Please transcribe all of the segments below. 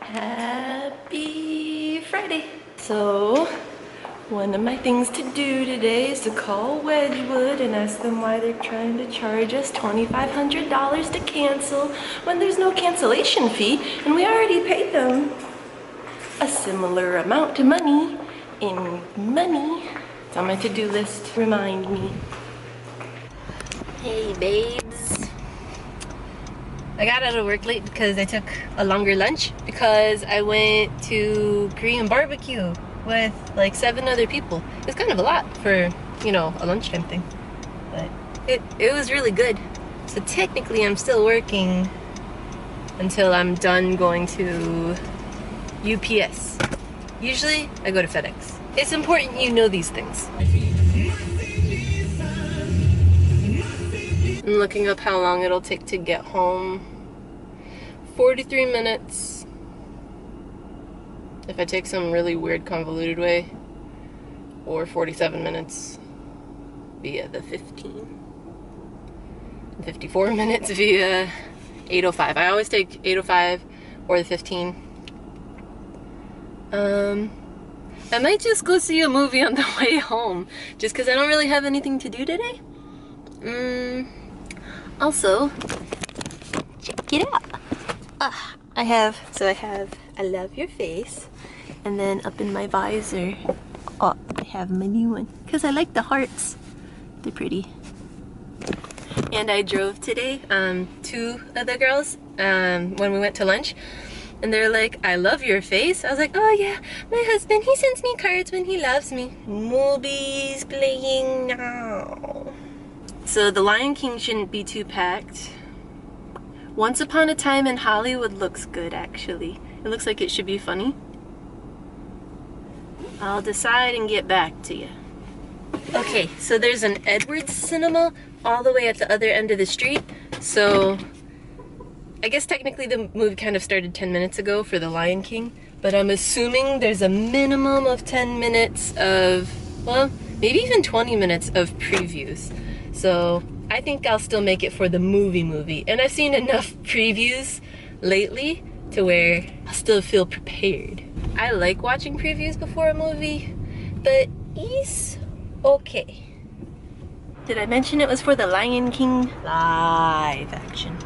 Happy Friday. So, one of my things to do today is to call Wedgwood and ask them why they're trying to charge us $2,500 to cancel when there's no cancellation fee and we already paid them a similar amount of money in money. It's on my to-do list. Remind me. Hey babes. I got out of work late because I took a longer lunch because I went to Korean barbecue with like 7 other people. It's kind of a lot for, you know, a lunchtime thing. But it was really good. So technically I'm still working until I'm done going to UPS. Usually I go to FedEx. It's important you know these things. I'm looking up how long it'll take to get home. 43 minutes. If I take some really weird convoluted way. Or 47 minutes via the 15. 54 minutes via 805. I always take 805 or the 15. I might just go see a movie on the way home. Just because I don't really have anything to do today. Also, check it out. I have I love your face, and then up in my visor, I have my new one because I like the hearts. They're pretty. And I drove today, 2 other girls, when we went to lunch, and they're like, I love your face. I was like, oh yeah, my husband, he sends me cards when he loves me. Movies playing now. So the Lion King shouldn't be too packed. Once Upon a Time in Hollywood looks good, actually. It looks like it should be funny. I'll decide and get back to you. Okay, so there's an Edwards Cinema all the way at the other end of the street. So I guess technically the movie kind of started 10 minutes ago for the Lion King, but I'm assuming there's a minimum of 10 minutes of, well, maybe even 20 minutes of previews. So I think I'll still make it for the movie. And I've seen enough previews lately to where I'll still feel prepared. I like watching previews before a movie, but it's okay. Did I mention it was for the Lion King live action?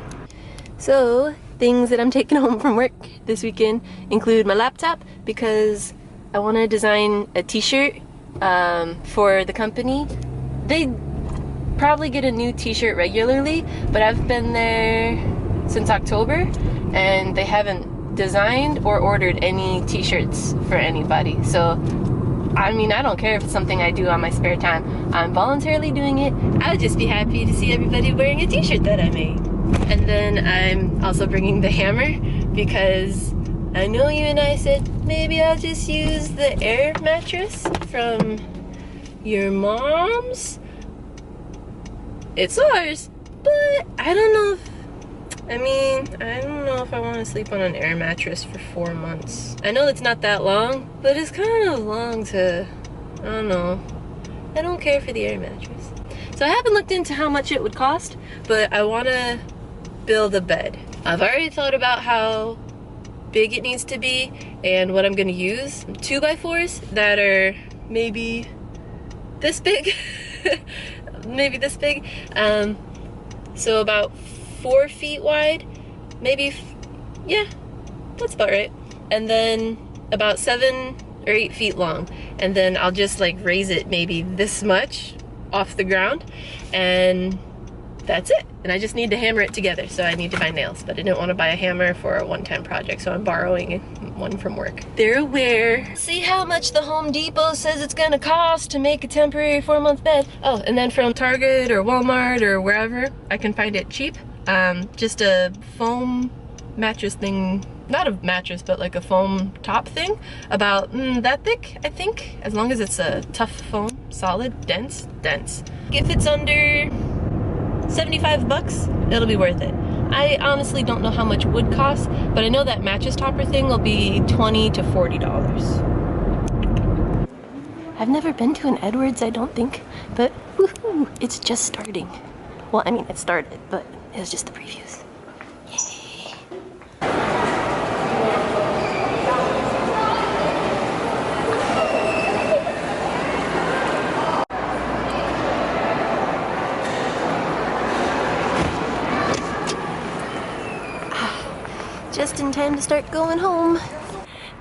So things that I'm taking home from work this weekend include my laptop because I want to design a t-shirt for the company. They probably get a new t-shirt regularly, but I've been there since October and they haven't designed or ordered any t-shirts for anybody. So I mean, I don't care if it's something I do on my spare time. I'm voluntarily doing it. I would just be happy to see everybody wearing a t-shirt that I made. And then I'm also bringing the hammer because I know you and I said maybe I'll just use the air mattress from your mom's. It's ours, but I don't know if I want to sleep on an air mattress for 4 months. I know it's not that long, but it's kind of long to, I don't know. I don't care for the air mattress. So I haven't looked into how much it would cost, but I want to build a bed. I've already thought about how big it needs to be and what I'm going to use. 2x4s that are maybe this big. Maybe this big. So about 4 feet wide, maybe, yeah, that's about right. And then about 7 or 8 feet long. And then I'll just like raise it maybe this much off the ground, and that's it. And I just need to hammer it together, so I need to buy nails. But I didn't want to buy a hammer for a one-time project, so I'm borrowing one from work. They're aware. See how much the Home Depot says it's gonna cost to make a temporary 4-month bed. Oh, and then from Target or Walmart or wherever I can find it cheap, just a foam mattress thing. Not a mattress, but like a foam top thing, about that thick, I think, as long as it's a tough foam, solid, dense. If it's under 75 bucks, it'll be worth it. I honestly don't know how much wood costs, but I know that mattress topper thing will be $20 to $40. I've never been to an Edwards, I don't think, but woohoo, it's just starting. Well, I mean, it started, but it was just the previews. Yay. just in time to start going home.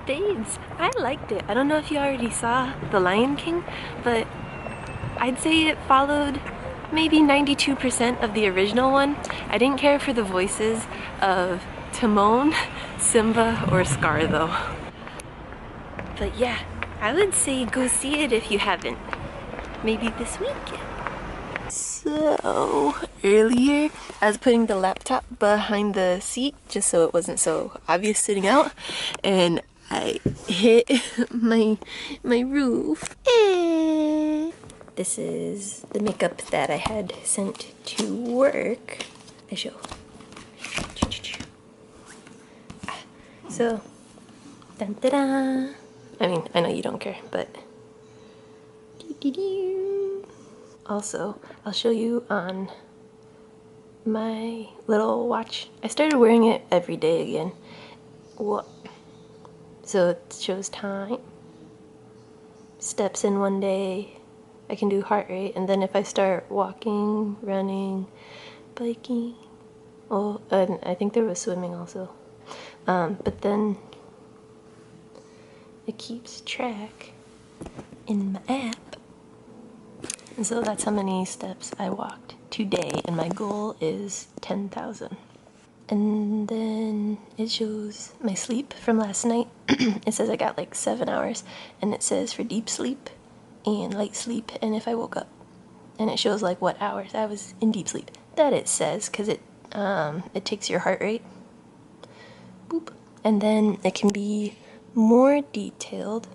Babes, I liked it. I don't know if you already saw The Lion King, but I'd say it followed maybe 92% of the original one. I didn't care for the voices of Timon, Simba, or Scar though. But yeah, I would say go see it if you haven't. Maybe this week. So, earlier I was putting the laptop behind the seat just so it wasn't so obvious sitting out, and I hit my roof. This is the makeup that I had sent to work. I show. So, dun da da. I mean, I know you don't care, but. Also, I'll show you on my little watch. I started wearing it every day again. What? So it shows time, steps in one day. I can do heart rate, and then if I start walking, running, biking, oh, and I think there was swimming also. But then it keeps track in my app. And so that's how many steps I walked today, and my goal is 10,000. And then it shows my sleep from last night. It says I got like 7 hours, and it says for deep sleep and light sleep, and if I woke up. And it shows like what hours I was in deep sleep. That it says, because it takes your heart rate. Boop. And then it can be more detailed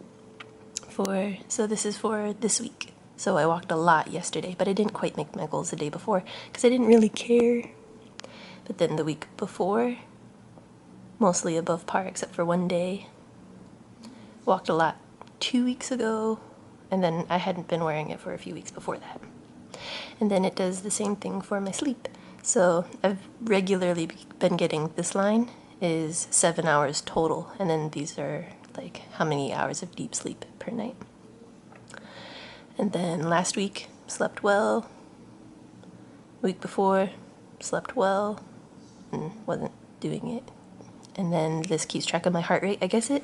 for, so this is for this week. So I walked a lot yesterday, but I didn't quite make my goals the day before because I didn't really care. But then the week before, mostly above par except for one day. Walked a lot 2 weeks ago, and then I hadn't been wearing it for a few weeks before that. And then it does the same thing for my sleep. So I've regularly been getting, this line is 7 hours total, and then these are like how many hours of deep sleep per night. And then last week, slept well. Week before, slept well and wasn't doing it. And then this keeps track of my heart rate. I guess it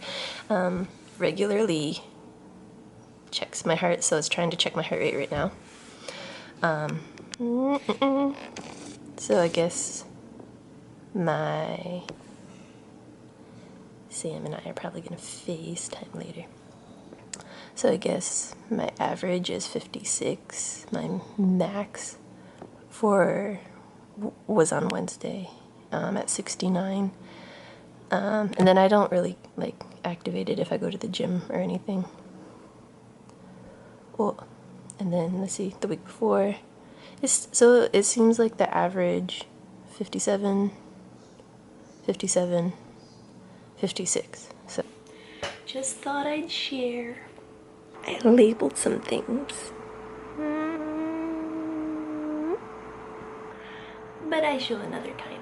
regularly checks my heart, so it's trying to check my heart rate right now. So I guess Sam and I are probably gonna FaceTime later. So I guess my average is 56. My max was on Wednesday at 69. And then I don't really like activate it if I go to the gym or anything. Well, and then let's see, the week before, so it seems like the average 57, 57, 56. So just thought I'd share. I labeled some things. But I show another time.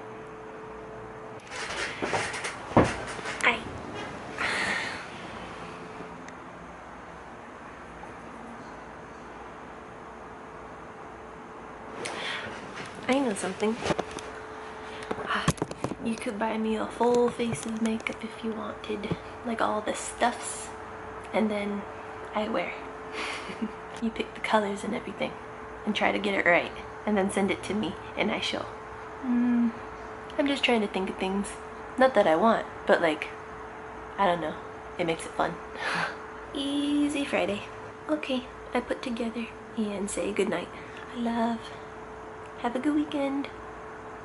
I know something. You could buy me a full face of makeup if you wanted. Like all the stuffs. And then I wear. You pick the colors and everything and try to get it right, and then send it to me and I show. I'm just trying to think of things. Not that I want, but like, I don't know. It makes it fun. Easy Friday. Okay, I put together and say goodnight. I love. Have a good weekend.